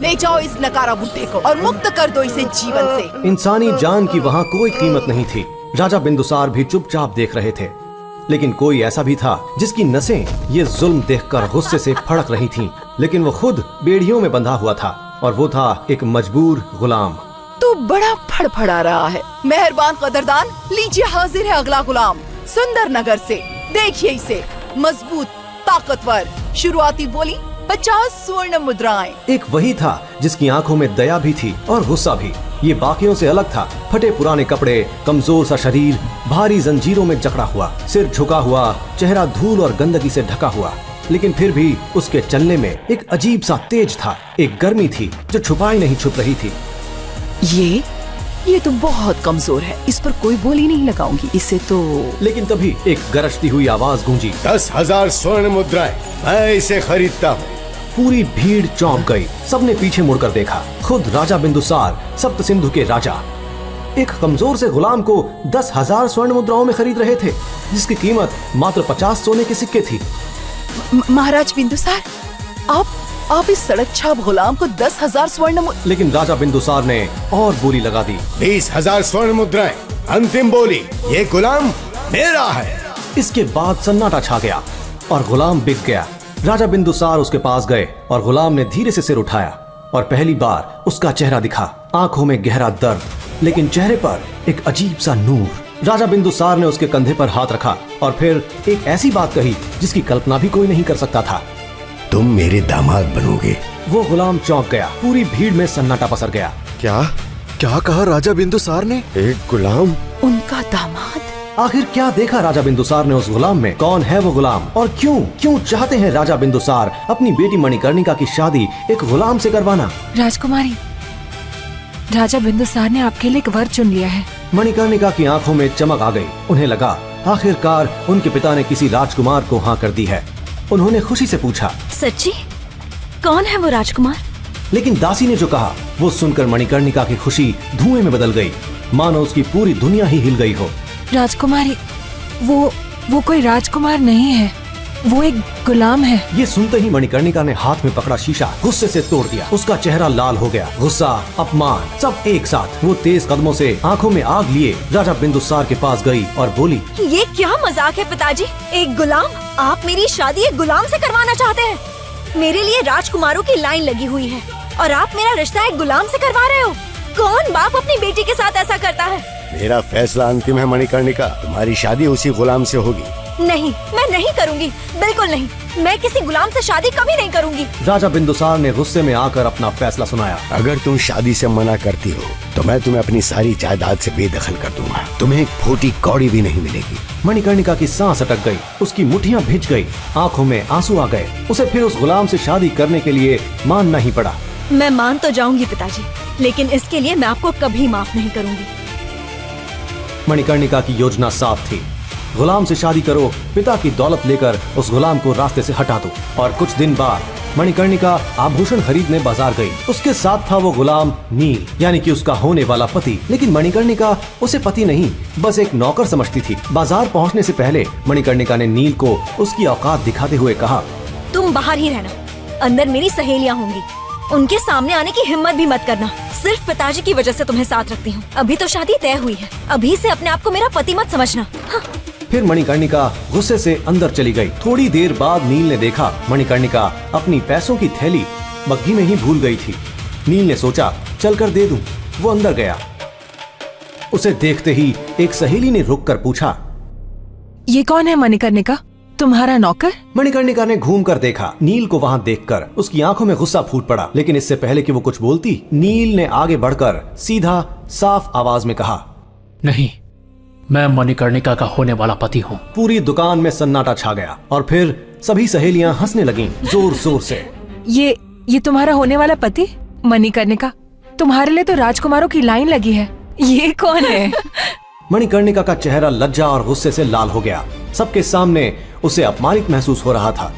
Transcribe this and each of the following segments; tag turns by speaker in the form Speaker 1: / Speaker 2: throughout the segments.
Speaker 1: ले जाओ इस नकारा बुड्ढे को और मुक्त कर दो इसे जीवन से।
Speaker 2: इंसानी जान की वहाँ कोई कीमत नहीं थी। राजा बिंदुसार भी चुपचाप देख रहे थे, लेकिन कोई ऐसा भी था जिसकी नसें ये जुल्म देखकर गुस्से से फड़क रही थीं। लेकिन वो खुद बेड़ियों में बंधा हुआ था और वो था एक मजबूर गुलाम।
Speaker 1: तू बड़ा फड़फड़ा रहा है। मेहरबान कदरदान, लीजिए हाजिर है अगला गुलाम सुंदर नगर से। देखिए इसे, मजबूत, ताकतवर। शुरुआती बोली 50 स्वर्ण मुद्राएं।
Speaker 2: एक वही था जिसकी आंखों में दया भी थी और गुस्सा भी। ये बाकियों से अलग था। फटे पुराने कपड़े, कमजोर सा शरीर, भारी जंजीरों में जकड़ा हुआ, सिर झुका हुआ, चेहरा धूल और गंदगी से ढका हुआ। लेकिन फिर भी उसके चलने में एक अजीब सा तेज था, एक गर्मी थी जो छुपाई नहीं छुप रही थी।
Speaker 1: ये तो बहुत कमजोर है, इस पर कोई बोली नहीं लगाऊंगी इसे तो।
Speaker 2: लेकिन तभी एक गरजती हुई आवाज गूंजी,
Speaker 3: 10,000 स्वर्ण मुद्राएं, मैं इसे खरीदता हूँ।
Speaker 2: पूरी भीड़ चौंक गई। सबने पीछे मुड़कर देखा। खुद राजा बिंदुसार, सप्त सिंधु के राजा, एक कमजोर से गुलाम को 10,000 स्वर्ण मुद्राओं में खरीद रहे थे, जिसकी कीमत मात्र 50 सोने के सिक्के थी।
Speaker 1: महाराज बिंदुसार, आप इस सड़क छाप गुलाम को 10,000 स्वर्ण।
Speaker 2: लेकिन राजा बिंदुसार ने और बोली लगा दी,
Speaker 3: 20,000 स्वर्ण मुद्राएं, अंतिम बोली, ये गुलाम मेरा है।
Speaker 2: इसके बाद सन्नाटा छा गया और गुलाम बिक गया। राजा बिंदुसार उसके पास गए और गुलाम ने धीरे से सिर उठाया और पहली बार उसका चेहरा दिखा। आंखों में गहरा दर्द, लेकिन चेहरे पर एक अजीब सा नूर। राजा बिंदुसार ने उसके कंधे पर हाथ रखा और फिर एक ऐसी बात कही जिसकी कल्पना भी कोई नहीं कर सकता था,
Speaker 3: तुम मेरे दामाद बनोगे।
Speaker 2: वो गुलाम चौंक गया। पूरी भीड़ में सन्नाटा पसर गया।
Speaker 4: क्या कहा राजा बिंदुसार ने?
Speaker 3: एक गुलाम?
Speaker 1: उनका दामाद?
Speaker 2: आखिर क्या देखा राजा बिंदुसार ने उस गुलाम में? कौन है वो गुलाम और क्यों चाहते हैं राजा बिंदुसार अपनी बेटी मणिकर्णिका की शादी एक गुलाम से करवाना?
Speaker 5: राजकुमारी, राजा बिंदुसार ने आपके लिए एक वर चुन लिया है।
Speaker 2: मणिकर्णिका की आंखों में चमक आ गई। उन्हें लगा आखिरकार उनके पिता ने किसी राजकुमार को हाँ कर दी है। उन्होंने खुशी से पूछा,
Speaker 5: सच्ची? कौन है वो राजकुमार?
Speaker 2: लेकिन दासी ने जो कहा वो सुनकर मणिकर्णिका की खुशी धुएं में बदल गई, मानो उसकी पूरी दुनिया ही हिल गई हो।
Speaker 5: राजकुमारी, वो कोई राजकुमार नहीं है, वो एक गुलाम है।
Speaker 2: ये सुनते ही मणिकर्णिका ने हाथ में पकड़ा शीशा गुस्से से तोड़ दिया। उसका चेहरा लाल हो गया। गुस्सा, अपमान, सब एक साथ। वो तेज कदमों से आंखों में आग लिए राजा बिंदुसार के पास गई और बोली,
Speaker 5: ये क्या मजाक है पिताजी? एक गुलाम? आप मेरी शादी एक गुलाम से करवाना चाहते हैं? मेरे लिए राजकुमारों की लाइन लगी हुई है और आप मेरा रिश्ता एक गुलाम से करवा रहे हो? कौन बाप अपनी बेटी के साथ ऐसा करता है?
Speaker 3: मेरा फैसला अंतिम है मणिकर्णिका, तुम्हारी शादी उसी गुलाम से होगी।
Speaker 5: नहीं, मैं नहीं करूंगी, बिल्कुल नहीं। मैं किसी गुलाम से शादी कभी नहीं करूंगी।
Speaker 2: राजा बिंदुसार ने गुस्से में आकर अपना फैसला सुनाया।
Speaker 3: अगर तुम शादी से मना करती हो तो मैं तुम्हें अपनी सारी जायदाद से बेदखल कर दूंगा। तुम्हें एक फूटी कौड़ी भी नहीं मिलेगी।
Speaker 2: मणिकर्णिका की सांस अटक गई। उसकी मुट्ठियां भिज गई, आंखों में आंसू आ गए। उसे फिर उस गुलाम से शादी करने के लिए मानना ही पड़ा।
Speaker 5: मैं मान तो जाऊंगी पिताजी, लेकिन इसके लिए मैं आपको कभी माफ नहीं करूंगी।
Speaker 2: मणिकर्णिका की योजना साफ थी, गुलाम से शादी करो, पिता की दौलत लेकर उस गुलाम को रास्ते से हटा दो। और कुछ दिन बाद मणिकर्णिका आभूषण खरीदने बाजार गई। उसके साथ था वो गुलाम नील, यानी कि उसका होने वाला पति। लेकिन मणिकर्णिका उसे पति नहीं, बस एक नौकर समझती थी। बाजार पहुंचने से पहले मणिकर्णिका ने नील को उसकी औकात दिखाते हुए कहा,
Speaker 5: तुम बाहर ही रहना, अंदर मेरी सहेलियां होंगी, उनके सामने आने की हिम्मत भी मत करना। सिर्फ पिताजी की वजह से तुम्हें साथ रखती हूँ। अभी तो शादी तय हुई है, अभी से अपने आप को मेरा पति मत समझना। हाँ।
Speaker 2: फिर मणिकर्णिका गुस्से से अंदर चली गई। थोड़ी देर बाद नील ने देखा मणिकर्णिका अपनी पैसों की थैली बग्घी में ही भूल गई थी। नील ने सोचा चलकर दे दूं। वो अंदर गया। उसे देखते ही एक सहेली ने रुककर पूछा,
Speaker 5: ये कौन है मणिकर्णिका? तुम्हारा नौकर?
Speaker 2: मणिकर्णिका ने घूम कर देखा। नील को वहाँ देखकर उसकी आंखों में गुस्सा फूट पड़ा। लेकिन इससे पहले कि वो कुछ बोलती, नील ने आगे बढ़कर सीधा साफ आवाज में कहा,
Speaker 6: नहीं, मैं मणिकर्णिका का होने वाला पति हूँ।
Speaker 2: पूरी दुकान में सन्नाटा छा गया और फिर सभी सहेलियां हंसने लगीं जोर जोर से।
Speaker 5: ये तुम्हारा होने वाला पति? मणिकर्णिका, तुम्हारे लिए तो राजकुमारों की लाइन लगी है। ये कौन है?
Speaker 2: मणिकर्णिका का चेहरा लज्जा और गुस्से से लाल हो गया। सबके सामने उसे अपमानित महसूस हो रहा था।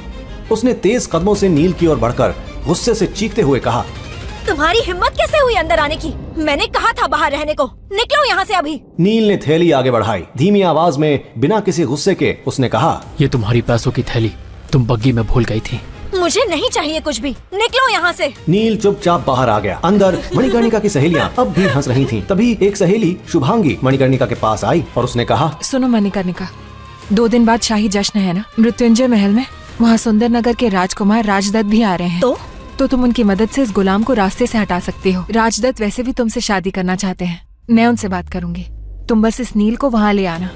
Speaker 2: उसने तेज कदमों से नील की ओर बढ़कर गुस्से से चीखते हुए कहा,
Speaker 5: तुम्हारी हिम्मत कैसे हुई अंदर आने की? मैंने कहा था बाहर रहने को। निकलो यहाँ से अभी।
Speaker 2: नील ने थैली आगे बढ़ाई। धीमी आवाज में बिना किसी गुस्से के उसने कहा,
Speaker 6: ये तुम्हारी पैसों की थैली तुम बग्गी में भूल गई थी।
Speaker 5: मुझे नहीं चाहिए कुछ भी, निकलो यहाँ से।
Speaker 2: नील चुपचाप बाहर आ गया। अंदर मणिकर्णिका की सहेलियां अब भी हंस रही थीं। तभी एक सहेली शुभांगी मणिकर्णिका के पास आई और उसने कहा,
Speaker 7: सुनो मणिकर्णिका, 2 दिन बाद शाही जश्न है ना मृत्युंजय महल में। वहाँ सुंदर नगर के राजकुमार राजदत्त भी आ रहे हैं। तो तुम उनकी मदद से इस गुलाम को रास्ते से हटा सकती हो। राजदत्त वैसे भी तुमसे शादी करना चाहते हैं, मैं उनसे बात करूंगी। तुम बस इस नील को वहाँ ले आना।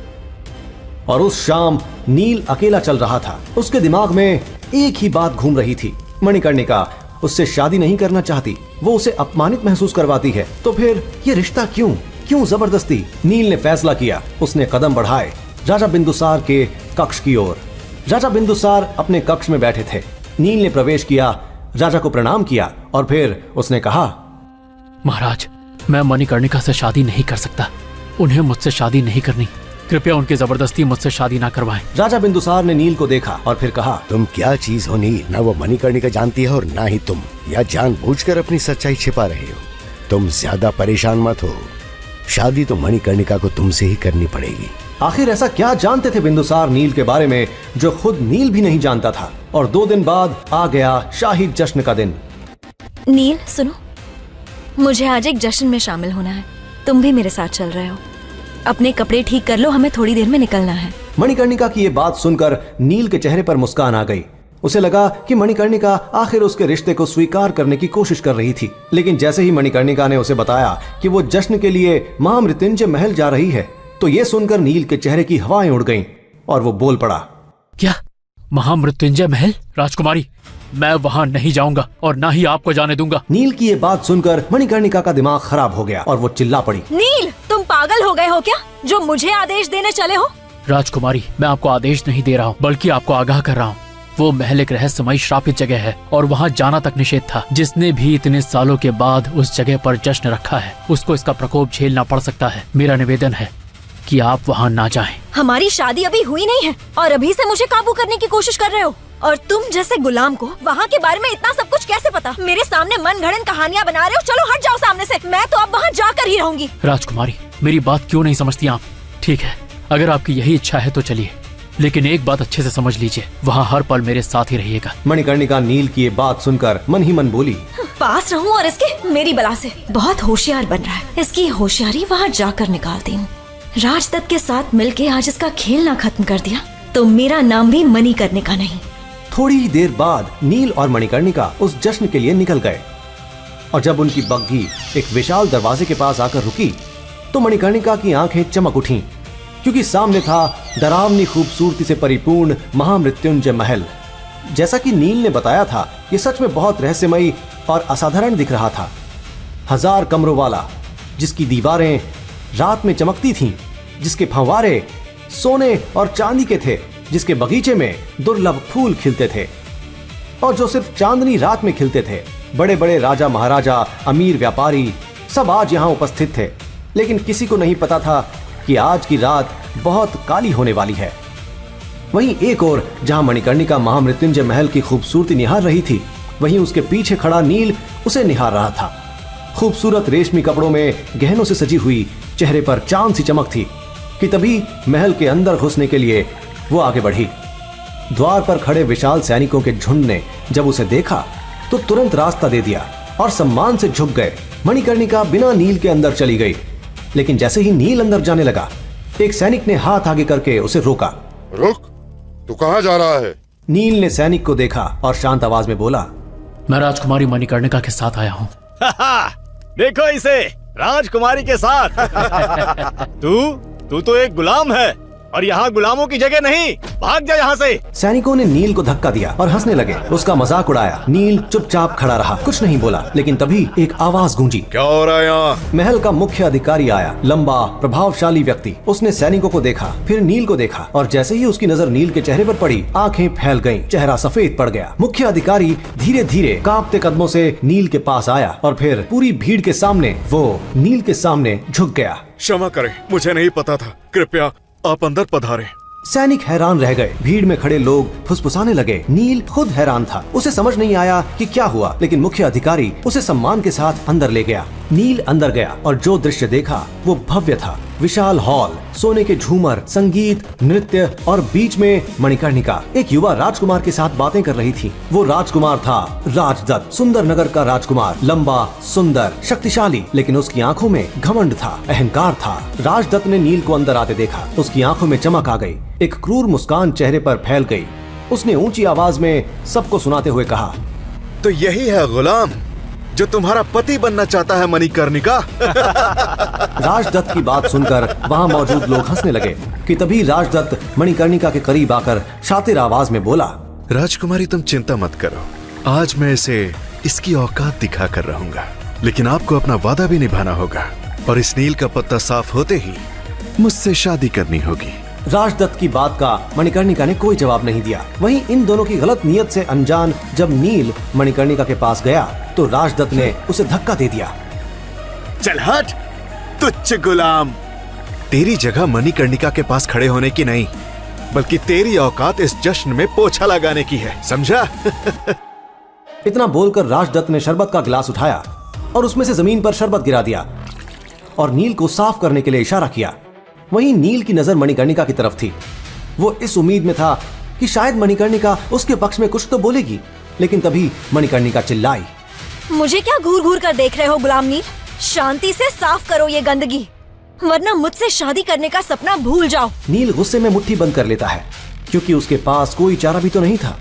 Speaker 2: और उस शाम नील अकेला चल रहा था। उसके दिमाग में एक ही बात घूम रही थी, मणिकर्णिका उससे शादी नहीं करना चाहती, वो उसे अपमानित महसूस करवाती है, तो फिर ये रिश्ता क्यों जबरदस्ती। नील ने फैसला किया। उसने कदम बढ़ाए राजा बिंदुसार के कक्ष की ओर। राजा बिंदुसार अपने कक्ष में बैठे थे। नील ने प्रवेश किया, राजा को प्रणाम किया और फिर उसने कहा,
Speaker 6: महाराज, मैं मणिकर्णिका से शादी नहीं कर सकता। उन्हें मुझसे शादी नहीं करनी। कृपया उनकी जबरदस्ती मुझसे शादी ना करवाएं।
Speaker 2: राजा बिंदुसार ने नील को देखा और फिर कहा,
Speaker 3: तुम क्या चीज हो नील? ना वो मणिकर्णिका जानती है और ना ही तुम, या जानबूझकर अपनी सच्चाई छिपा रहे हो। तुम ज्यादा परेशान मत हो, शादी तो मणिकर्णिका को तुमसे ही करनी पड़ेगी।
Speaker 2: आखिर ऐसा क्या जानते थे बिंदुसार नील के बारे में जो खुद नील भी नहीं जानता था। और 2 दिन बाद आ गया शाही जश्न का दिन।
Speaker 5: नील सुनो, मुझे आज एक जश्न में शामिल होना है। तुम भी मेरे साथ चल रहे हो। अपने कपड़े ठीक कर लो, हमें थोड़ी देर में निकलना है।
Speaker 2: मणिकर्णिका की ये बात सुनकर नील के चेहरे पर मुस्कान आ गई। उसे लगा कि मणिकर्णिका आखिर उसके रिश्ते को स्वीकार करने की कोशिश कर रही थी। लेकिन जैसे ही मणिकर्णिका ने उसे बताया कि वो जश्न के लिए महामृत्युंजय महल जा रही है, तो ये सुनकर नील के चेहरे की हवाएं उड़ गईं और वो बोल पड़ा,
Speaker 6: क्या महामृत्युंजय महल? राजकुमारी, मैं वहाँ नहीं जाऊंगा और ना ही आपको जाने दूंगा।
Speaker 2: नील की ये बात सुनकर मणिकर्णिका का दिमाग खराब हो गया और वो चिल्ला पड़ी,
Speaker 5: नील, तुम पागल हो गए हो क्या, जो मुझे आदेश देने चले हो?
Speaker 6: राजकुमारी, मैं आपको आदेश नहीं दे रहा हूँ, बल्कि आपको आगाह कर रहा हूँ। वो महल एक रहस्यमयी श्रापित जगह है और वहाँ जाना तक निषेध था। जिसने भी इतने सालों के बाद उस जगह पर जश्न रखा है, उसको इसका प्रकोप झेलना पड़ सकता है। मेरा निवेदन है कि आप वहाँ ना जाएं।
Speaker 5: हमारी शादी अभी हुई नहीं है और अभी से मुझे काबू करने की कोशिश कर रहे हो। और तुम जैसे गुलाम को वहाँ के बारे में इतना सब कुछ कैसे पता? मेरे सामने मनगढ़ंत कहानियाँ बना रहे हो। चलो हट जाओ सामने से, मैं तो अब वहाँ जाकर ही रहूंगी।
Speaker 6: राजकुमारी, मेरी बात क्यों नहीं समझती आप? ठीक है, अगर आपकी यही इच्छा है तो चलिए, लेकिन एक बात अच्छे से समझ लीजिए, वहाँ हर पल मेरे साथ ही रहिएगा।
Speaker 2: मणिकर्णिका नील की ये बात सुनकर मन ही मन बोली,
Speaker 5: पास रहूं और इसके मेरी बला से। बहुत होशियार बन रहा है, इसकी होशियारी वहाँ जाकर निकालती हूँ। राजदत्त के साथ मिलके आज इसका खेल ना खत्म कर दिया तो मेरा नाम भी मणिकर्णिका नहीं।
Speaker 2: थोड़ी ही देर बाद नील और मणिकर्णिका उस जश्न के लिए निकल गए और जब उनकी बग्घी एक विशाल दरवाजे के पास आकर रुकी तो मणिकर्णिका की आंखें चमक उठीं, क्योंकि सामने था डरावनी खूबसूरती से परिपूर्ण महामृत्युंजय महल। जैसा कि नील ने बताया था, ये सच में बहुत रहस्यमयी और असाधारण दिख रहा था। 1000 कमरों वाला, जिसकी दीवारें रात में चमकती थीं, जिसके फंवारे सोने और चांदी के थे, जिसके बगीचे में दुर्लभ फूल खिलते थे और जो सिर्फ चांदनी रात में खिलते थे। बड़े बड़े राजा महाराजा, अमीर व्यापारी सब आज यहाँ उपस्थित थे, लेकिन किसी को नहीं पता था कि आज की रात बहुत काली होने वाली है। वहीं एक ओर जहां मणिकर्णिका महामृत्युंजय महल की खूबसूरती निहार रही थी, वहीं उसके पीछे खड़ा नील उसे निहार रहा था। खूबसूरत रेशमी कपड़ों में गहनों से सजी हुई, चेहरे पर चांद सी चमक थी कि तभी महल के अंदर घुसने के लिए वो आगे बढ़ी। द्वार पर खड़े विशाल सैनिकों के झुंड ने जब उसे देखा तो तुरंत रास्ता दे दिया और सम्मान से झुक गए। मणिकर्णिका बिना नील के अंदर चली गई, लेकिन जैसे ही नील अंदर जाने लगा, एक सैनिक ने हाथ आगे करके उसे रोका।
Speaker 8: रुक, तू कहाँ जा रहा है?
Speaker 2: नील ने सैनिक को देखा और शांत आवाज में बोला,
Speaker 6: मैं राजकुमारी मणिकर्णिका के साथ आया हूँ।
Speaker 9: देखो इसे, राजकुमारी के साथ। तू तो एक गुलाम है और यहाँ गुलामों की जगह नहीं, भाग जा यहाँ से।
Speaker 2: सैनिकों ने नील को धक्का दिया और हंसने लगे, उसका मजाक उड़ाया। नील चुपचाप खड़ा रहा, कुछ नहीं बोला। लेकिन तभी एक आवाज गूंजी,
Speaker 8: क्या हो रहा है यहाँ?
Speaker 2: महल का मुख्य अधिकारी आया, लंबा प्रभावशाली व्यक्ति। उसने सैनिकों को देखा, फिर नील को देखा और जैसे ही उसकी नजर नील के चेहरे पर पड़ी, आंखें फैल गईं, चेहरा सफेद पड़ गया। मुख्य अधिकारी धीरे धीरे कांपते कदमों से नील के पास आया और फिर पूरी भीड़ के सामने वो नील के सामने झुक गया।
Speaker 4: क्षमा करें, मुझे नहीं पता था, कृपया आप अंदर पधारें।
Speaker 2: सैनिक हैरान रह गए, भीड़ में खड़े लोग फुसफुसाने लगे। नील खुद हैरान था, उसे समझ नहीं आया कि क्या हुआ, लेकिन मुख्य अधिकारी उसे सम्मान के साथ अंदर ले गया। नील अंदर गया और जो दृश्य देखा वो भव्य था। विशाल हॉल, सोने के झूमर, संगीत, नृत्य और बीच में मणिकर्णिका एक युवा राजकुमार के साथ बातें कर रही थी। वो राजकुमार था राजदत्त, सुंदर नगर का राजकुमार, लंबा, सुंदर, शक्तिशाली, लेकिन उसकी आंखों में घमंड था, अहंकार था। राजदत्त ने नील को अंदर आते देखा। उसकी आंखों में चमक आ गई, एक क्रूर मुस्कान चेहरे पर फैल गई। उसने ऊंची आवाज में सबको सुनाते हुए कहा,
Speaker 4: तो यही है गुलाम जो तुम्हारा पति बनना चाहता है मणिकर्णिका।
Speaker 2: राजदत्त की बात सुनकर वहाँ मौजूद लोग हंसने लगे कि तभी राजदत्त मणिकर्णिका के करीब आकर शातिर आवाज में बोला,
Speaker 4: राजकुमारी तुम चिंता मत करो, आज मैं इसे इसकी औकात दिखा कर रहूंगा, लेकिन आपको अपना वादा भी निभाना होगा और इस नील का पत्ता साफ होते ही मुझसे शादी करनी होगी।
Speaker 2: राजदत्त की बात का मणिकर्णिका ने कोई जवाब नहीं दिया। वहीं इन दोनों की गलत नियत से अनजान जब नील मणिकर्णिका के पास गया तो राजदत्त ने उसे धक्का दे दिया।
Speaker 4: चल हट तुच्छ गुलाम, तेरी जगह मणिकर्णिका के पास खड़े होने की नहीं, बल्कि तेरी औकात इस जश्न में पोछा लगाने की है, समझा?
Speaker 2: इतना बोलकर राजदत्त ने शरबत का गिलास उठाया और उसमें से जमीन पर शरबत गिरा दिया और नील को साफ करने के लिए इशारा किया। वहीं नील की नजर मणिकर्णिका की तरफ थी। वो इस उम्मीद में था कि शायद मणिकर्णिका उसके पक्ष में कुछ तो बोलेगी, लेकिन तभी मणिकर्णिका चिल्लाई,
Speaker 5: मुझे क्या घूर घूर कर देख रहे हो गुलाम नील? शांति से साफ करो ये गंदगी, वरना मुझसे शादी करने का सपना भूल जाओ।
Speaker 2: नील गुस्से में मुट्ठी बंद कर लेता है, क्योंकि उसके पास कोई चारा भी तो नहीं था।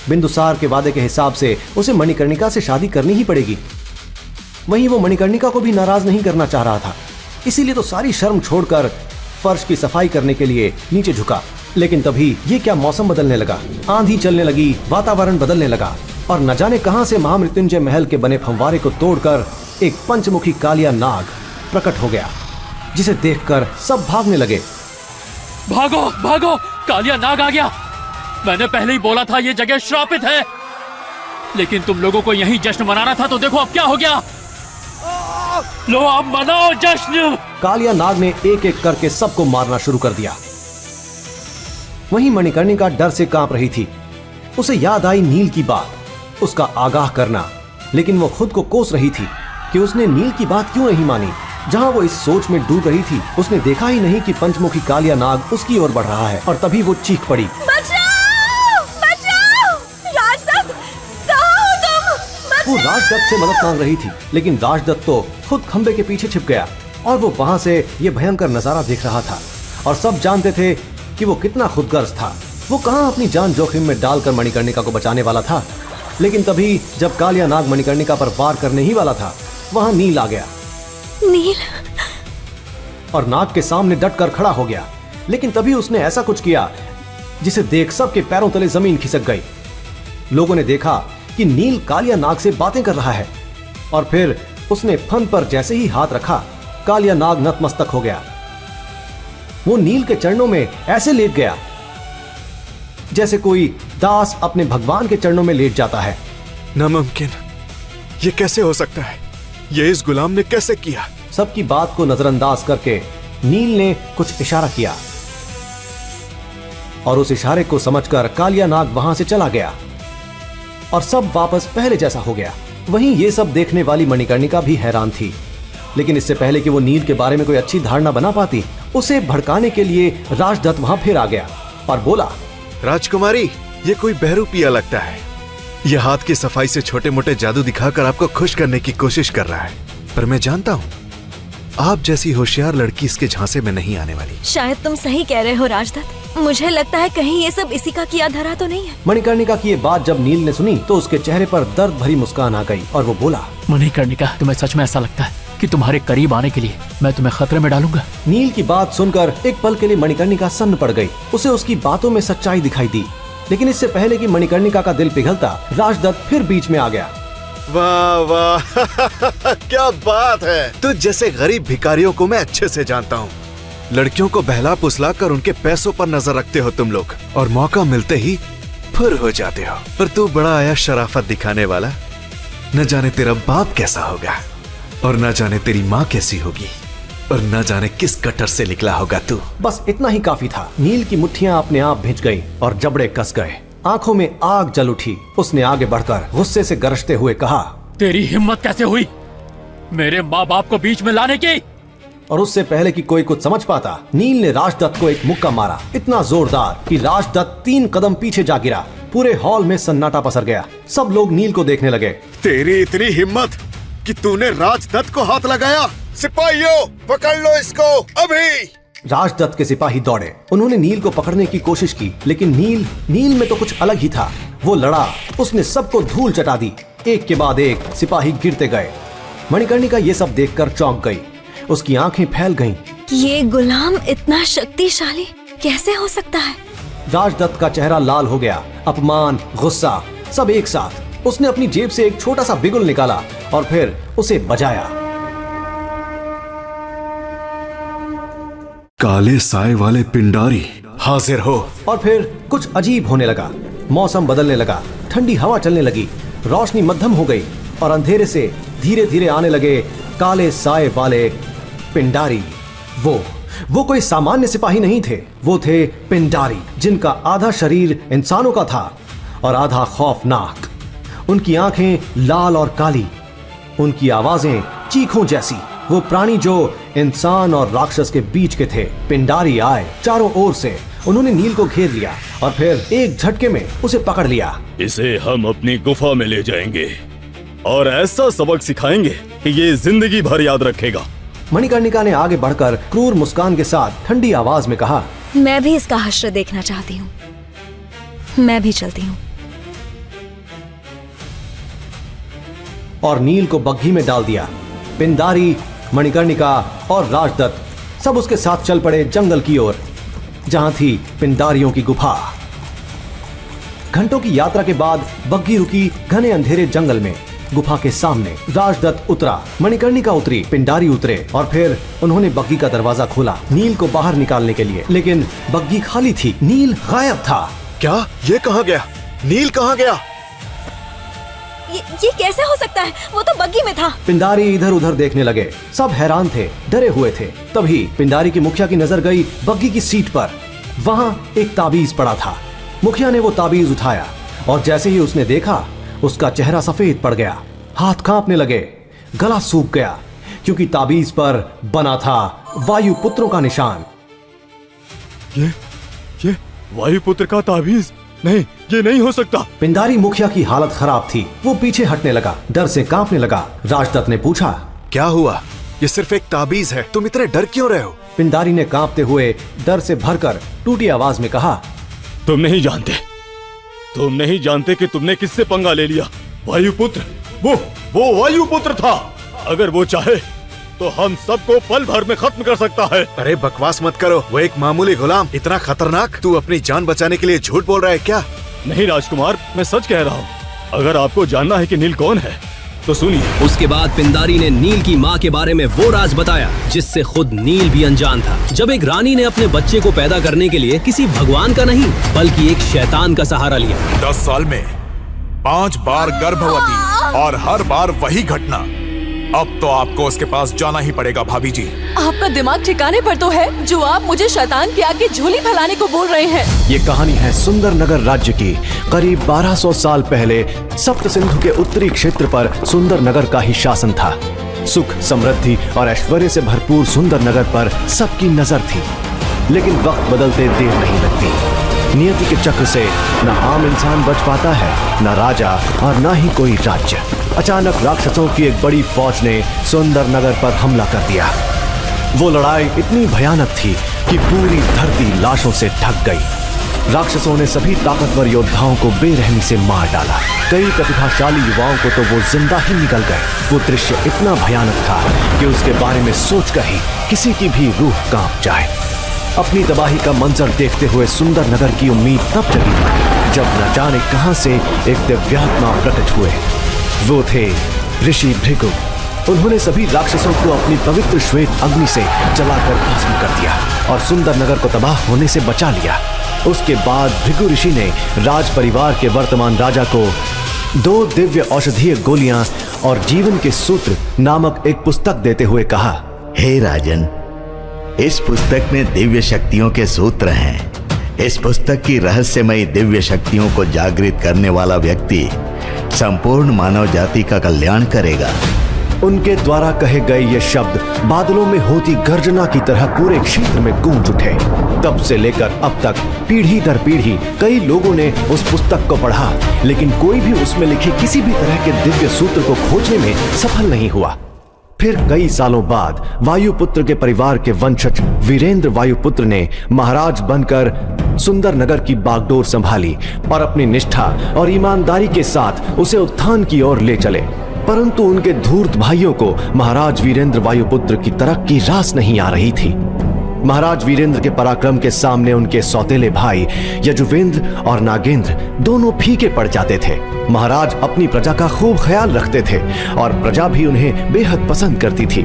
Speaker 2: बिंदुसार के वादे के हिसाब से उसे मणिकर्णिका से शादी करनी ही पड़ेगी। वहीं वो मणिकर्णिका को भी नाराज नहीं करना चाह रहा था, इसीलिए तो सारी शर्म छोड़कर फर्श की सफाई करने के लिए नीचे झुका। लेकिन तभी ये क्या मौसम बदलने लगा, आंधी चलने लगी, वातावरण बदलने लगा और न जाने कहां से महामृत्युंजय महल के बने फंवारे को तोड़कर एक पंचमुखी कालिया नाग प्रकट हो गया, जिसे देखकर सब भागने लगे।
Speaker 6: भागो भागो, कालिया नाग आ गया। मैंने पहले ही बोला था ये जगह श्रापित है, लेकिन तुम लोगों को यहीं जश्न मनाना था तो देखो अब क्या हो गया। लो अब मनाओ जश्न।
Speaker 2: कालिया नाग ने एक एक करके सबको मारना शुरू कर दिया। वहीं मणिकर्णिका डर से कांप रही थी। उसे याद आई नील की बात, उसका आगाह करना, लेकिन वो खुद को कोस रही थी कि उसने नील की बात क्यों नहीं मानी। जहां वो इस सोच में डूब रही थी, उसने देखा ही नहीं कि पंचमुखी कालिया नाग उसकी ओर बढ़ रहा है और तभी वो चीख पड़ी,
Speaker 5: बचाओ बचाओ, राजदत्त कहाँ हो तुम?
Speaker 2: वो राजदत्त से मदद मांग रही थी, लेकिन राजदत्त तो खुद खंबे के पीछे छिप गया और वो वहां से ये भयंकर नजारा देख रहा था। और सब जानते थे कि वो कितना खुदगर्ज था। वो कहां अपनी जान जोखिम में डालकर मणिकर्णिका को बचाने वाला था। लेकिन तभी जब कालिया नाग मणिकर्णिका पर वार करने ही वाला था, वहां नील आ गया।
Speaker 5: नील?
Speaker 2: और नाग के सामने डट कर खड़ा हो गया। लेकिन तभी उसने ऐसा कुछ किया जिसे देख सबके पैरों तले जमीन खिसक गई। लोगों ने देखा कि नील कालिया नाग से बातें कर रहा है और फिर उसने फन पर जैसे ही हाथ रखा, कालिया नाग नतमस्तक हो गया। वो नील के चरणों में ऐसे लेट गया जैसे कोई दास अपने भगवान के चरणों में लेट जाता है।
Speaker 4: नामुमकिन, ये कैसे हो सकता है? ये इस गुलाम ने कैसे किया?
Speaker 2: सबकी बात को नजरअंदाज करके नील ने कुछ इशारा किया और उस इशारे को समझकर कालिया नाग वहां से चला गया और सब वापस पहले जैसा हो गया। वहीं ये सब देखने वाली मणिकर्णिका भी हैरान थी, लेकिन इससे पहले कि वो नील के बारे में कोई अच्छी धारणा बना पाती, उसे भड़काने के लिए राजदत्त वहां फिर आ गया और बोला,
Speaker 4: राजकुमारी, ये कोई बहरूपिया लगता है। ये हाथ की सफाई से छोटे मोटे जादू दिखाकर आपको खुश करने की कोशिश कर रहा है, पर मैं जानता हूँ आप जैसी होशियार लड़की इसके झांसे में नहीं आने वाली।
Speaker 5: शायद तुम सही कह रहे हो राजदत्त, मुझे लगता है कहीं ये सब इसी का किया धरा तो नहीं है।
Speaker 2: मणिकर्णिका की ये बात जब नील ने सुनी तो उसके चेहरे पर दर्द भरी मुस्कान आ गई और वो बोला,
Speaker 6: मणिकर्णिका, तुम्हें सच में ऐसा लगता है कि तुम्हारे करीब आने के लिए मैं तुम्हें खतरे में डालूंगा?
Speaker 2: नील की बात सुनकर एक पल के लिए मणिकर्णिका सन्न पड़ गई। उसे उसकी बातों में सच्चाई दिखाई दी, लेकिन इससे पहले कि मणिकर्णिका का दिल पिघलता, राजदत्त फिर बीच में आ गया।
Speaker 4: वाह वाह क्या बात है। तो जैसे गरीब भिखारियों को मैं अच्छे से जानता हूँ। लड़कियों को बहला फुसला कर उनके पैसों पर नजर रखते हो तुम लोग, और मौका मिलते ही फुर हो जाते हो। पर तू बड़ा आया शराफत दिखाने वाला। न जाने तेरा बाप कैसा होगा, और न जाने तेरी माँ कैसी होगी, और न जाने किस कटर से निकला होगा तू।
Speaker 2: बस इतना ही काफी था। नील की मुट्ठियां अपने आप भिज गईं और जबड़े कस गए। आंखों में आग जल उठी। उसने आगे बढ़कर गुस्से से गरजते हुए कहा,
Speaker 6: तेरी हिम्मत कैसे हुई? मेरे माँ बाप को बीच में लाने की।
Speaker 2: और उससे पहले कि कोई कुछ समझ पाता, नील ने राजदत्त को एक मुक्का मारा, इतना जोरदार कि राजदत्त 3 कदम पीछे जा गिरा। पूरे हॉल में सन्नाटा पसर गया। सब लोग नील को देखने लगे।
Speaker 4: तेरी इतनी हिम्मत कि तूने राजदत्त को हाथ लगाया। सिपाहियों, पकड़ लो इसको अभी।
Speaker 2: राजदत्त के सिपाही दौड़े। उन्होंने नील को पकड़ने की कोशिश की, लेकिन नील में तो कुछ अलग ही था। वो लड़ा, उसने सबको धूल चटा दी। एक के बाद एक सिपाही गिरते गए। मणिकर्णिका ये सब देखकर चौंक गई। उसकी आंखें फैल गईं।
Speaker 5: ये गुलाम इतना शक्तिशाली कैसे हो सकता है?
Speaker 2: राजदत्त का चेहरा लाल हो गया। अपमान, गुस्सा, सब एक साथ। उसने अपनी जेब से एक छोटा सा बिगुल निकाला और फिर उसे बजाया।
Speaker 4: काले साए वाले पिंडारी, हाजिर हो।
Speaker 2: और फिर कुछ अजीब होने लगा। मौसम बदलने लगा, ठंडी हवा चलने लगी, रोशनी मध्यम हो गई और अंधेरे से धीरे धीरे आने लगे काले साए वाले पिंडारी। वो कोई सामान्य सिपाही नहीं थे। वो थे पिंडारी, जिनका आधा शरीर इंसानों का था और आधा खौफनाक। उनकी आंखें लाल और काली, उनकी आवाजें चीखों जैसी। वो प्राणी जो इंसान और राक्षस के बीच के थे। पिंडारी आए चारों ओर से। उन्होंने नील को घेर लिया और फिर एक झटके में उसे पकड़ लिया।
Speaker 9: इसे हम अपनी गुफा में ले जाएंगे और ऐसा सबक सिखाएंगे कि ये जिंदगी भर याद रखेगा।
Speaker 2: मणिकर्णिका ने आगे बढ़कर क्रूर मुस्कान के साथ ठंडी आवाज में कहा,
Speaker 5: मैं भी इसका हश्र देखना चाहती हूँ। मैं भी चलती हूँ।
Speaker 2: और नील को बग्घी में डाल दिया। पिंडारी, मणिकर्णिका और राजदत्त सब उसके साथ चल पड़े जंगल की ओर, जहां थी पिंडारियों की गुफा। घंटों की यात्रा के बाद बग्घी रुकी घने अंधेरे जंगल में। गुफा के सामने राजदत्त उतरा, मणिकर्णिका उतरी, पिंडारी उतरे और फिर उन्होंने बग्घी का दरवाजा खोला नील को बाहर निकालने के लिए। लेकिन बग्घी खाली थी, नील गायब था।
Speaker 4: क्या? ये कहाँ गया? नील कहाँ गया?
Speaker 5: ये कैसे हो सकता है? वो तो बग्घी में था।
Speaker 2: पिंडारी इधर उधर देखने लगे। सब हैरान थे, डरे हुए थे। तभी पिंडारी की मुखिया की नजर गई बग्घी की सीट पर। वहां एक ताबीज पड़ा था। मुखिया ने वो ताबीज उठाया और जैसे ही उसने देखा, उसका चेहरा सफेद पड़ गया, हाथ कांपने लगे, गला सूख गया, क्योंकि ताबीज पर बना था वायुपुत्रों का निशान।
Speaker 9: ये वायुपुत्र का ताबीज? नहीं, ये नहीं हो सकता।
Speaker 2: पिंडारी मुखिया की हालत खराब थी। वो पीछे हटने लगा, डर से कांपने लगा। राजदत्त ने पूछा,
Speaker 4: क्या हुआ? ये सिर्फ एक ताबीज है, तुम इतने डर क्यों रहे हो?
Speaker 2: पिंडारी ने कांपते हुए डर से भरकर टूटी आवाज में कहा,
Speaker 9: तुम नहीं जानते कि तुमने किससे पंगा ले लिया। वायुपुत्र, वो वायुपुत्र था। अगर वो चाहे तो हम सबको पल भर में खत्म कर सकता है।
Speaker 4: अरे बकवास मत करो, वो एक मामूली गुलाम। इतना खतरनाक? तू अपनी जान बचाने के लिए झूठ बोल रहा है क्या?
Speaker 9: नहीं राजकुमार, मैं सच कह रहा हूँ। अगर आपको जानना है कि नील कौन है तो सुनिए।
Speaker 10: उसके बाद पिंडारी ने नील की माँ के बारे में वो राज बताया जिससे खुद नील भी अनजान था। जब एक रानी ने अपने बच्चे को पैदा करने के लिए किसी भगवान का नहीं बल्कि एक शैतान का सहारा लिया।
Speaker 11: 10 साल में 5 बार गर्भवती और हर बार वही घटना। अब तो आपको उसके पास जाना ही पड़ेगा भाभी जी।
Speaker 12: आपका दिमाग ठिकाने पर तो है जो आप मुझे शैतान के आगे झोली फैलाने को बोल रहे हैं।
Speaker 2: ये कहानी है सुंदर नगर राज्य की। करीब 1200 साल पहले सप्त सिंधु के उत्तरी क्षेत्र पर सुंदर नगर का ही शासन था। सुख, समृद्धि और ऐश्वर्य से भरपूर सुंदर नगर पर सबकी नजर थी। लेकिन वक्त बदलते देर नहीं लगती। नियति के चक्र से न आम इंसान बच पाता है, न राजा और न ही कोई राज्य। अचानक राक्षसों की एक बड़ी फौज ने सुंदर नगर पर हमला कर दिया। वो लड़ाई इतनी भयानक थी कि पूरी धरती लाशों से ढक गई। राक्षसों ने सभी ताकतवर योद्धाओं को बेरहमी से मार डाला। कई प्रतिभाशाली युवाओं को तो वो जिंदा ही निकल गए। वो दृश्य इतना भयानक था कि उसके बारे में सोचकर ही किसी की भी रूह कांप जाए। अपनी तबाही का मंजर देखते हुए सुंदर नगर की उम्मीद तब जगी जब न जाने कहां से एक दिव्यात्मा प्रकट हुए। वो थे ऋषि भृगु। उन्होंने सभी राक्षसों को अपनी पवित्र श्वेत अग्नि से जलाकर भस्म कर दिया और सुंदर नगर को तबाह होने से बचा लिया। उसके बाद भृगु ऋषि ने राज परिवार के वर्तमान राजा को 2 दिव्य औषधीय गोलियां और जीवन के सूत्र नामक एक पुस्तक देते हुए कहा,
Speaker 13: हे राजन, इस पुस्तक में दिव्य शक्तियों के सूत्र हैं। इस पुस्तक की रहस्यमयी दिव्य शक्तियों को जागृत करने वाला व्यक्ति संपूर्ण मानव जाति का कल्याण करेगा।
Speaker 2: उनके द्वारा कहे गए ये शब्द बादलों में होती गर्जना की तरह पूरे क्षेत्र में गूंज उठे। तब से लेकर अब तक पीढ़ी दर पीढ़ी कई लोगों ने उस पुस्तक को पढ़ा, लेकिन कोई भी उसमें लिखे किसी भी तरह के दिव्य सूत्र को खोजने में सफल नहीं हुआ। फिर कई सालों बाद वायुपुत्र के परिवार के वंशज वीरेंद्र वायुपुत्र ने महाराज बनकर सुंदर नगर की बागडोर संभाली और अपनी निष्ठा और ईमानदारी के साथ उसे उत्थान की ओर ले चले। परंतु उनके धूर्त भाइयों को महाराज वीरेंद्र वायुपुत्र की तरक्की रास नहीं आ रही थी। महाराज वीरेंद्र के पराक्रम के सामने उनके सौतेले भाई यजुवेंद्र और नागेंद्र दोनों फीके पड़ जाते थे। महाराज अपनी प्रजा का खूब ख्याल रखते थे और प्रजा भी उन्हें बेहद पसंद करती थी।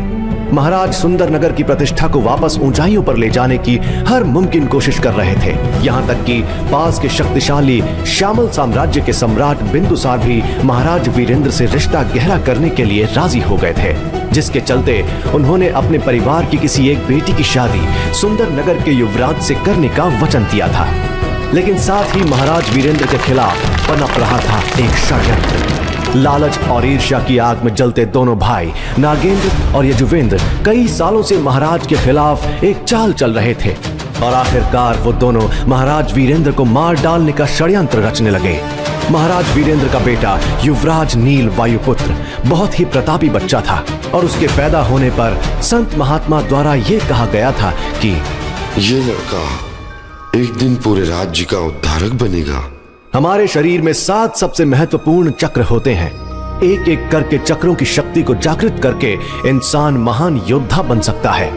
Speaker 2: महाराज सुंदर नगर की प्रतिष्ठा को वापस ऊंचाइयों पर ले जाने की हर मुमकिन कोशिश कर रहे थे। यहाँ तक कि पास के शक्तिशाली श्यामल साम्राज्य के सम्राट बिंदुसार भी महाराज वीरेंद्र से रिश्ता गहरा करने के लिए राजी हो गए थे, जिसके चलते उन्होंने अपने परिवार की किसी एक बेटी की शादी सुंदर नगर के युवराज से करने का वचन दिया था। लेकिन साथ ही महाराज वीरेंद्र के खिलाफ पनप रहा था एक षड्यंत्र। लालच और ईर्ष्या की आग में जलते दोनों भाई नागेंद्र और यजुवेंद्र कई सालों से महाराज के खिलाफ एक चाल चल रहे थे और आखिरकार वो दोनों महाराज वीरेंद्र को मार डालने का षड्यंत्र रचने लगे। महाराज वीरेंद्र का बेटा युवराज नील वायुपुत्र बहुत ही प्रतापी बच्चा था और उसके पैदा होने पर संत महात्मा द्वारा यह कहा गया था कि
Speaker 8: ये लड़का एक दिन पूरे राज्य का उद्धारक बनेगा।
Speaker 2: हमारे शरीर में 7 सबसे महत्वपूर्ण चक्र होते हैं। एक एक करके चक्रों की शक्ति को जागृत करके इंसान महान योद्धा बन सकता है।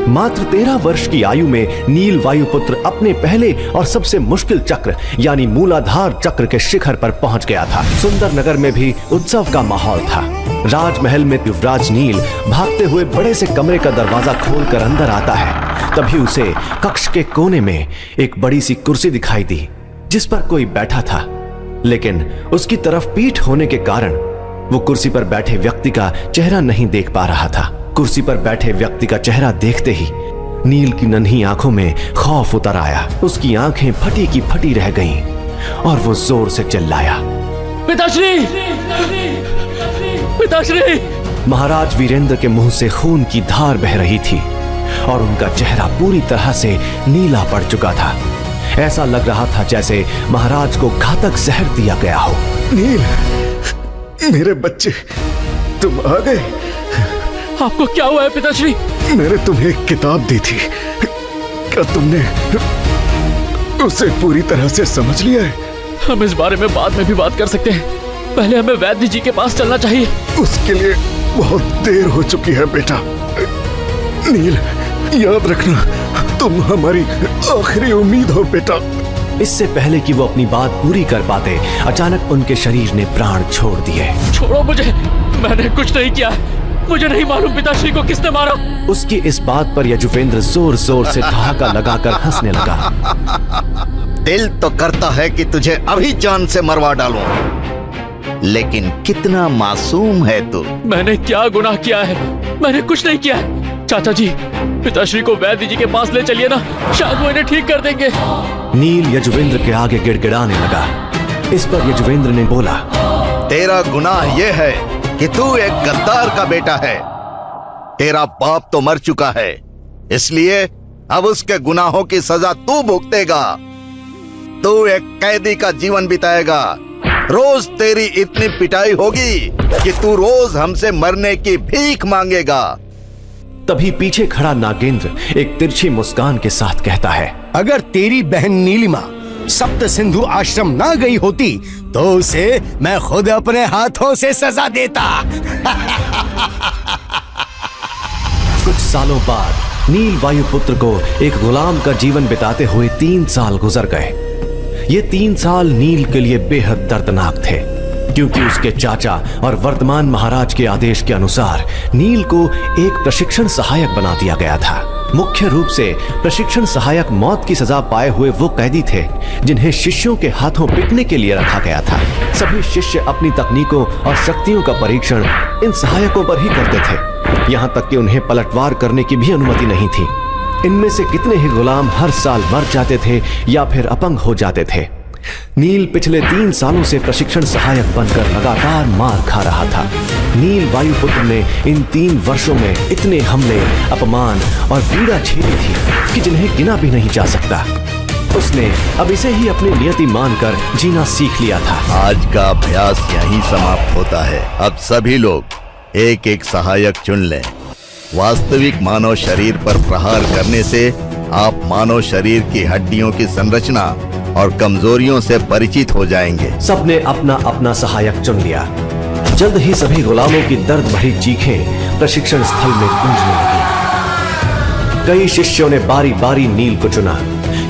Speaker 2: मात्र 13 वर्ष की आयु में नील वायुपुत्र अपने पहले और सबसे मुश्किल चक्र यानी मूलाधार चक्र के शिखर पर पहुंच गया था। सुंदर नगर में भी उत्सव का माहौल था। राजमहल में युवराज नील भागते हुए बड़े से कमरे का दरवाजा खोलकर अंदर आता है। तभी उसे कक्ष के कोने में एक बड़ी सी कुर्सी दिखाई दी जिस पर कोई बैठा था, लेकिन उसकी तरफ पीठ होने के कारण वो कुर्सी पर बैठे व्यक्ति का चेहरा नहीं देख पा रहा था। कुर्सी पर बैठे व्यक्ति का चेहरा देखते ही नील की नन्ही आंखों में खौफ उतर आया। उसकी आंखें फटी की फटी रह गईं और वो जोर से चिल्लाया,
Speaker 6: पिताश्री! पिताश्री!
Speaker 2: महाराज वीरेंद्र के मुंह से खून की धार बह रही थी और उनका चेहरा पूरी तरह से नीला पड़ चुका था। ऐसा लग रहा था जैसे महाराज को घातक जहर दिया गया हो।
Speaker 4: नील, मेरे बच्चे, तुम आ गए।
Speaker 6: आपको क्या हुआ है पिताश्री?
Speaker 4: मैंने तुम्हें एक किताब दी थी, क्या तुमने उसे पूरी तरह से समझ लिया है?
Speaker 6: हम इस बारे में बाद में भी बात कर सकते हैं, पहले हमें वैद्य जी के पास चलना चाहिए।
Speaker 4: उसके लिए बहुत देर हो चुकी है बेटा। नील, याद रखना, तुम हमारी आखिरी उम्मीद हो बेटा।
Speaker 2: इससे पहले कि वो अपनी बात पूरी कर पाते, अचानक उनके शरीर ने प्राण छोड़ दिए।
Speaker 6: छोड़ो मुझे, मैंने कुछ नहीं किया। मुझे नहीं मालूम पिताश्री को किसने मारा।
Speaker 2: उसकी इस बात पर यजुवेंद्र जोर जोर से ठहाका लगाकर हंसने लगा।
Speaker 13: दिल तो करता है कि तुझे अभी जान से मरवा डालूं, लेकिन कितना मासूम है तू।
Speaker 6: मैंने क्या गुनाह किया है? मैंने कुछ नहीं किया है। चाचा जी, पिताश्री को वैद्य जी के पास ले चलिए ना, शायद वो इन्हें ठीक कर देंगे।
Speaker 2: नील यजुवेंद्र के आगे गिड़गिड़ाने लगा। इस पर यजुवेंद्र ने बोला,
Speaker 13: तेरा गुनाह यह है कि तू एक गद्दार का बेटा है। तेरा बाप तो मर चुका है, इसलिए अब उसके गुनाहों की सजा तू भुगतेगा। तू एक कैदी का जीवन बिताएगा। रोज तेरी इतनी पिटाई होगी कि तू रोज हमसे मरने की भीख मांगेगा।
Speaker 2: तभी पीछे खड़ा नागेंद्र एक तिरछी मुस्कान के साथ कहता है,
Speaker 3: अगर तेरी बहन नीलिमा सप्त सिंधु आश्रम ना गई होती तो उसे मैं खुद अपने हाथों से सजा देता।
Speaker 2: कुछ सालों बाद नील वायुपुत्र को एक गुलाम का जीवन बिताते हुए 3 साल गुजर गए। ये 3 साल नील के लिए बेहद दर्दनाक थे, क्योंकि उसके चाचा और वर्तमान महाराज के आदेश के अनुसार नील को एक प्रशिक्षण सहायक बना दिया गया था। मुख्य रूप से प्रशिक्षण सहायक मौत की सजा पाए हुए वो कैदी थे जिन्हें शिष्यों के हाथों पिटने के लिए रखा गया था। सभी शिष्य अपनी तकनीकों और शक्तियों का परीक्षण इन सहायकों पर ही करते थे, यहाँ तक कि उन्हें पलटवार करने की भी अनुमति नहीं थी। इनमें से कितने ही गुलाम हर साल मर जाते थे या फिर अपंग हो जाते थे। नील पिछले 3 सालों से प्रशिक्षण सहायक बनकर लगातार मार खा रहा था। नील वायुपुत्र ने इन 3 वर्षों में इतने हमले, अपमान और पीड़ा झेली थी कि जिन्हें गिना भी नहीं जा सकता। उसने अब इसे ही अपनी नियति मानकर जीना सीख लिया था।
Speaker 13: आज का अभ्यास यहीं समाप्त होता है। अब सभी लोग एक एक सहायक चुन लें। वास्तविक मानव शरीर पर प्रहार करने से आप मानव शरीर की हड्डियों की संरचना और कमजोरियों से परिचित हो जाएंगे।
Speaker 2: सबने अपना अपना सहायक चुन लिया। जल्द ही सभी गुलामों की दर्द भरी चीखें प्रशिक्षण स्थल में गूंजने लगी। कई शिष्यों ने बारी बारी नील को चुना,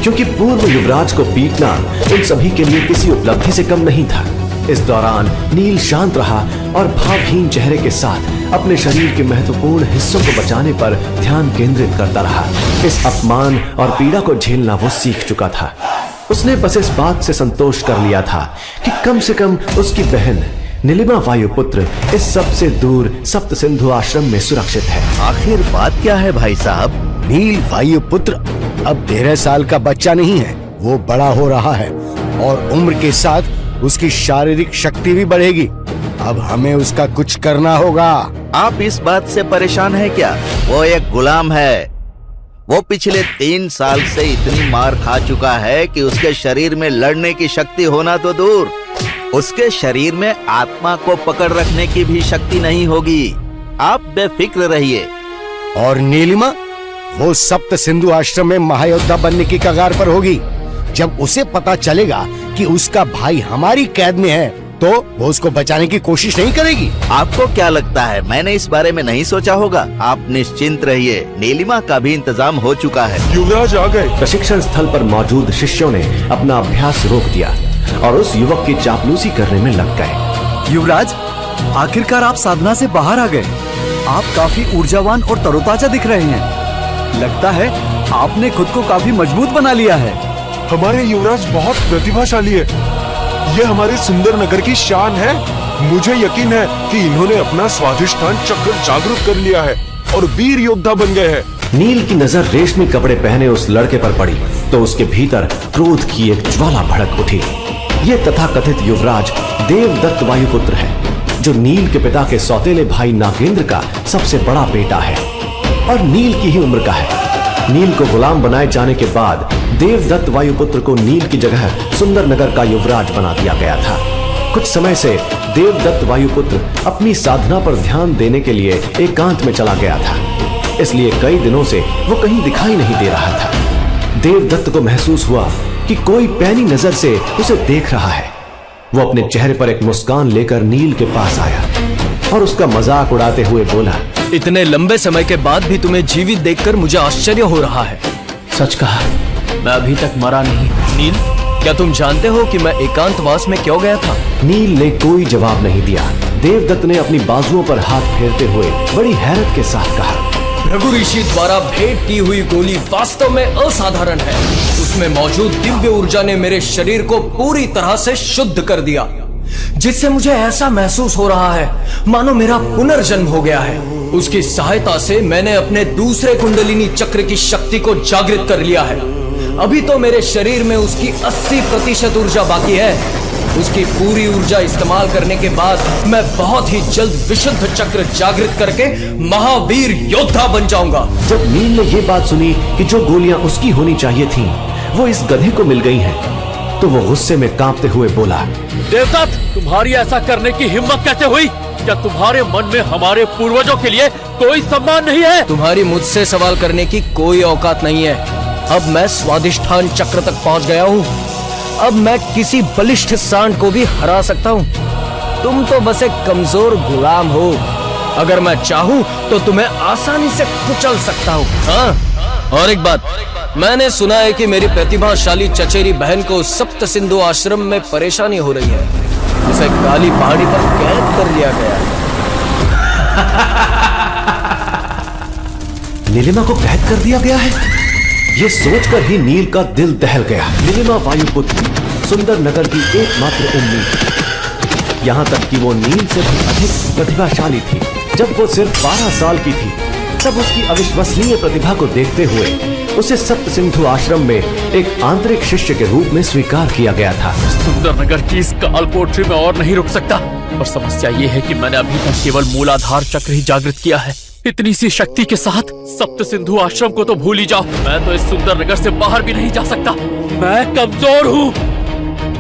Speaker 2: क्योंकि पूर्व युवराज को पीटना उन सभी के लिए किसी उपलब्धि से कम नहीं था। इस दौरान नील शांत रहा और भावहीन चेहरे के साथ अपने शरीर के महत्वपूर्ण हिस्सों को बचाने पर ध्यान केंद्रित करता रहा। इस अपमान और पीड़ा को झेलना वो सीख चुका था। उसने बस इस बात से संतोष कर लिया था कि कम से कम उसकी बहन नीलिमा वायुपुत्र इस सबसे दूर सप्त सिंधु आश्रम में सुरक्षित है।
Speaker 3: आखिर बात क्या है भाई साहब? नील वायुपुत्र अब 13 साल का बच्चा नहीं है, वो बड़ा हो रहा है और उम्र के साथ उसकी शारीरिक शक्ति भी बढ़ेगी। अब हमें उसका कुछ करना होगा।
Speaker 13: आप इस बात से परेशान हैं क्या? वो एक गुलाम है। वो पिछले 3 साल से इतनी मार खा चुका है कि उसके शरीर में लड़ने की शक्ति होना तो दूर, उसके शरीर में आत्मा को पकड़ रखने की भी शक्ति नहीं होगी। आप बेफिक्र रहिए।
Speaker 3: और नीलिमा, वो सप्त सिंधु आश्रम में महायोद्धा बनने की कगार पर होगी। जब उसे पता चलेगा कि उसका भाई हमारी कैद में है, तो वो उसको बचाने की कोशिश नहीं करेगी।
Speaker 13: आपको क्या लगता है मैंने इस बारे में नहीं सोचा होगा? आप निश्चिंत रहिए, नीलिमा का भी इंतजाम हो चुका है।
Speaker 11: युवराज आ गए।
Speaker 2: प्रशिक्षण स्थल पर मौजूद शिष्यों ने अपना अभ्यास रोक दिया और उस युवक की चापलूसी करने में लग गए।
Speaker 14: युवराज, आखिरकार आप साधना से बाहर आ गए। आप काफी ऊर्जावान और तरोताजा दिख रहे हैं। लगता है आपने खुद को काफी मजबूत बना लिया है।
Speaker 11: हमारे युवराज बहुत प्रतिभाशाली है। ये हमारे सुंदर नगर की शान है। मुझे यकीन है कि इन्होंने अपना स्वाधिष्ठान चक्र जागृत कर लिया है और वीर योद्धा बन गए हैं।
Speaker 2: नील की नजर रेशमी कपड़े पहने उस लड़के पर पड़ी तो उसके भीतर क्रोध की एक ज्वाला भड़क उठी। ये तथाकथित युवराज देवदत्त वायुपुत्र है, जो नील के पिता के सौतेले भाई नागेंद्र का सबसे बड़ा बेटा है और नील की ही उम्र का है। नील को गुलाम बनाए जाने के बाद देवदत्त वायुपुत्र को नील की जगह सुंदर नगर का युवराज बना दिया गया था। कुछ समय से देवदत्त वायुपुत्र अपनी साधना पर ध्यान देने के लिए एकांत में चला गया था, इसलिए कई दिनों से वो कहीं दिखाई नहीं दे रहा था। देवदत्त को महसूस हुआ कि कोई पैनी नजर से उसे देख रहा है। वो अपने चेहरे पर एक मुस्कान लेकर नील के पास आया और उसका मजाक उड़ाते हुए बोला,
Speaker 10: इतने लंबे समय के बाद भी तुम्हें जीवित देखकर मुझे आश्चर्य हो रहा है।
Speaker 6: सच कहा, मैं अभी तक मरा नहीं।
Speaker 10: नील, क्या तुम जानते हो कि मैं एकांतवास में क्यों गया था?
Speaker 2: नील ने कोई जवाब नहीं दिया। देवदत्त ने अपनी बाजुओं पर हाथ फेरते हुए बड़ी हैरत के साथ कहा,
Speaker 10: भृगु ऋषि द्वारा भेंट की हुई गोली वास्तव में असाधारण है। उसमें मौजूद दिव्य ऊर्जा ने मेरे शरीर को पूरी तरह से शुद्ध कर दिया, जिससे मुझे ऐसा महसूस हो रहा है मानो मेरा पुनर्जन्म हो गया है। उसकी सहायता से मैंने अपने दूसरे कुंडलिनी चक्र की शक्ति को जागृत कर लिया है। अभी तो मेरे शरीर में उसकी 80% ऊर्जा बाकी है। उसकी पूरी ऊर्जा इस्तेमाल करने के बाद मैं बहुत ही जल्द विशुद्ध चक्र जागृत करके महावीर योद्धा बन जाऊंगा।
Speaker 2: जब नील ने ये बात सुनी कि जो गोलियां उसकी होनी चाहिए थीं, वो इस गधे को मिल गई हैं, तो वो गुस्से में कांपते हुए बोला,
Speaker 6: देवदत्त, तुम्हारी ऐसा करने की हिम्मत कैसे हुई? क्या तुम्हारे मन में हमारे पूर्वजों के लिए कोई सम्मान नहीं है?
Speaker 10: तुम्हारी मुझसे सवाल करने की कोई औकात नहीं है। अब मैं स्वाधिष्ठान चक्र तक पहुंच गया हूँ। अब मैं किसी बलिष्ठ सांड को भी हरा सकता हूँ। तुम तो बस एक कमजोर गुलाम हो। अगर मैं चाहूँ तो तुम्हें आसानी से कुचल सकता हूँ। हाँ, और एक बात, मैंने सुना है कि मेरी प्रतिभाशाली चचेरी बहन को सप्त सिंधु आश्रम में परेशानी हो रही है। उसे काली पहाड़ी पर कैद कर लिया गया है।
Speaker 2: नीलिमा को कैद कर दिया गया है? ये सोचकर ही नील का दिल दहल गया। नीलिमा वायुपुत्र सुंदर नगर की एकमात्र उम्मीद, यहाँ तक कि वो नील से भी अधिक प्रतिभाशाली थी। जब वो सिर्फ 12 साल की थी तब उसकी अविश्वसनीय प्रतिभा को देखते हुए उसे सप्त सिंधु आश्रम में एक आंतरिक शिष्य के रूप में स्वीकार किया गया था।
Speaker 6: सुंदरनगर की इस काल कोठरी में और नहीं रुक सकता। और समस्या ये है कि मैंने अभी तक केवल मूलाधार चक्र ही जागृत किया है। इतनी सी शक्ति के साथ सप्त सिंधु आश्रम को तो भूल ही जाओ। मैं तो इस सुंदरनगर से बाहर भी नहीं जा सकता। मैं कमजोर हूँ,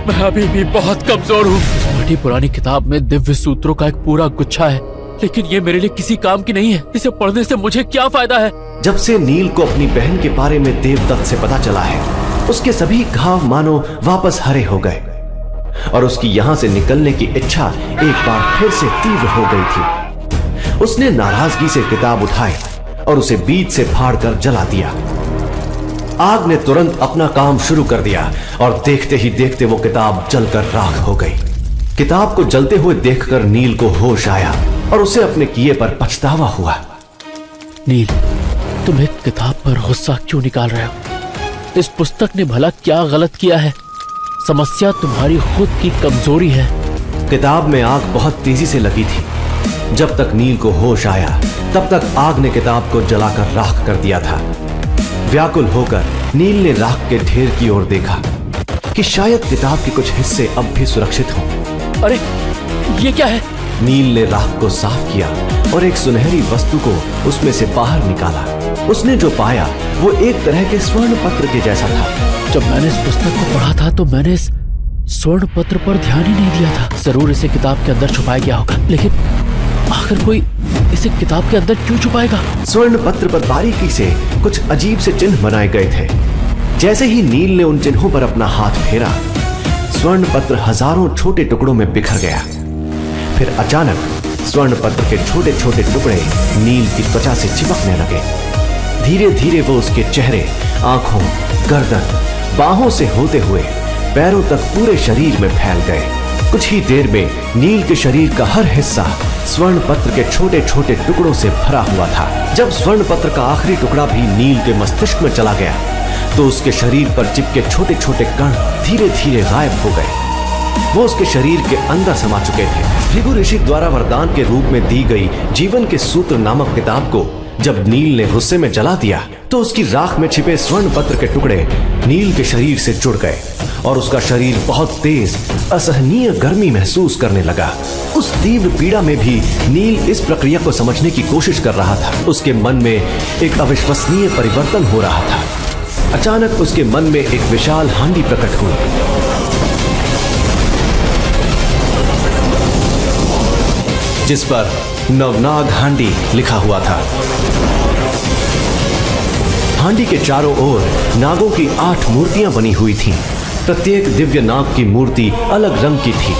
Speaker 6: मैं अभी भी बहुत कमजोर हूँ। इस बड़ी पुरानी किताब में दिव्य सूत्रों का एक पूरा गुच्छा है, लेकिन ये मेरे लिए किसी काम की नहीं है। इसे पढ़ने से मुझे क्या फायदा है?
Speaker 2: जब से नील को अपनी बहन के बारे में देवदत्त से पता चला है, उसके सभी घाव मानो वापस हरे हो गए और उसकी यहाँ से निकलने की इच्छा एक बार फिर से तीव्र हो गई थी। उसने नाराजगी से किताब उठाई और उसे बीच से फाड़कर जला दिया। आग ने तुरंत अपना काम शुरू कर दिया और देखते ही देखते वो किताब जलकर राख हो गई। किताब को जलते हुए देखकर नील को होश आया और उसे अपने किए पर पछतावा हुआ।
Speaker 6: नील, तुम एक किताब पर गुस्सा क्यों निकाल रहे हो? इस पुस्तक ने भला क्या गलत किया है? समस्या तुम्हारी खुद की कमजोरी है।
Speaker 2: किताब में आग बहुत तेजी से लगी थी। जब तक नील को होश आया तब तक आग ने किताब को जलाकर राख कर दिया था। व्याकुल होकर नील ने राख के ढेर की ओर देखा कि शायद किताब के कुछ हिस्से अब भी सुरक्षित हों।
Speaker 6: अरे ये क्या है?
Speaker 2: नील ने राख को साफ किया और एक सुनहरी वस्तु को उसमें से बाहर निकाला। उसने जो पाया वो एक तरह के स्वर्ण पत्र के जैसा था।
Speaker 6: जब मैंने इस पुस्तक को पढ़ा था तो मैंने इस स्वर्ण पत्र पर ध्यान ही नहीं दिया था। जरूर इसे किताब के अंदर छुपाया गया होगा, लेकिन आखिर कोई इसे किताब के अंदर क्यों छुपाएगा?
Speaker 2: स्वर्ण पत्र पर बारीकी से कुछ अजीब से चिन्ह बनाए गए थे। जैसे ही नील ने उन चिन्हों पर अपना हाथ फेरा, स्वर्ण पत्र हजारों छोटे टुकड़ों में बिखर गया। फिर अचानक स्वर्ण पत्र के छोटे छोटे टुकड़े नील की त्वचा से चिपकने लगे। धीरे धीरे वो उसके चेहरे, आंखों, गर्दन, बाहों से होते हुए पैरों तक पूरे शरीर में फैल गए। कुछ ही देर में नील के शरीर का हर हिस्सा स्वर्ण पत्र के छोटे छोटे टुकड़ों से भरा हुआ था। जब स्वर्ण पत्र का आखिरी टुकड़ा भी नील के मस्तिष्क में चला गया तो उसके शरीर पर चिपके छोटे छोटे कण धीरे धीरे गायब हो गए। वो उसके शरीर के अंदर समा चुके थे। भृगु ऋषि द्वारा वरदान के रूप में दी गई जीवन के सूत्र नामक किताब को जब नील ने गुस्से में जला दिया तो उसकी राख में छिपे स्वर्ण पत्र के टुकड़े नील के शरीर से जुड़ गए और उसका शरीर बहुत तेज असहनीय गर्मी महसूस करने लगा। उस तीव्र पीड़ा में भी नील इस प्रक्रिया को समझने की कोशिश कर रहा था। उसके मन में एक अविश्वसनीय परिवर्तन हो रहा था। अचानक उसके मन में एक विशाल हांडी प्रकट हुई, जिस पर नवनाग हांडी लिखा हुआ था। हांडी के चारों ओर नागों की 8 मूर्तियां बनी हुई थीं। प्रत्येक दिव्य नाग की मूर्ति अलग रंग की थी,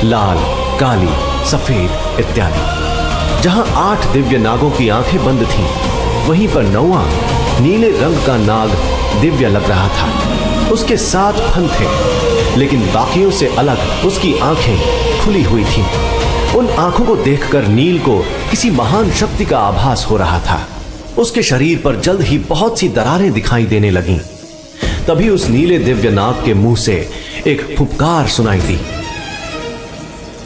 Speaker 2: लाल, काली, सफेद इत्यादि। जहां 8 दिव्य नागों की आंखें बंद थीं, वहीं पर 9वां नीले रंग का नाग दिव्य लग रहा था। उसके 7 फन थे, लेकिन बाकियों से अलग उसकी आंखें खुली हुई थीं। उन आंखों को देखकर नील को किसी महान शक्ति का आभास हो रहा था। उसके शरीर पर जल्द ही बहुत सी दरारें दिखाई देने लगीं। तभी उस नीले दिव्य नाग के मुंह से एक फुफकार सुनाई दी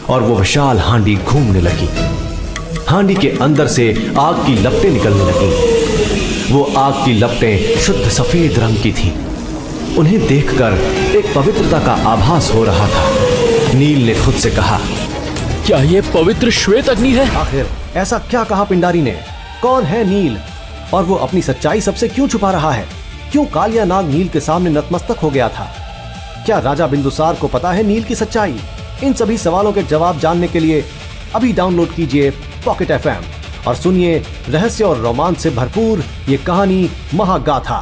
Speaker 2: और वो विशाल हांडी घूमने लगी। हांडी के अंदर से आग की लपटें निकलने लगीं। वो आग की लपटें शुद्ध सफेद रंग की थीं। उन्हें देखकर एक पवित्रता का आभास हो रहा था। नील ने खुद से कहा,
Speaker 6: क्या ये पवित्र श्वेत अग्नि है?
Speaker 2: आखिर ऐसा क्या कहा पिंडारी ने? कौन है नील और वो अपनी सच्चाई सबसे क्यों छुपा रहा है? क्यों कालिया नाग नील के सामने नतमस्तक हो गया था? क्या राजा बिंदुसार को पता है नील की सच्चाई? इन सभी सवालों के जवाब जानने के लिए अभी डाउनलोड कीजिए पॉकेट FM और सुनिए रहस्य और रोमांच से भरपूर ये कहानी महागाथा।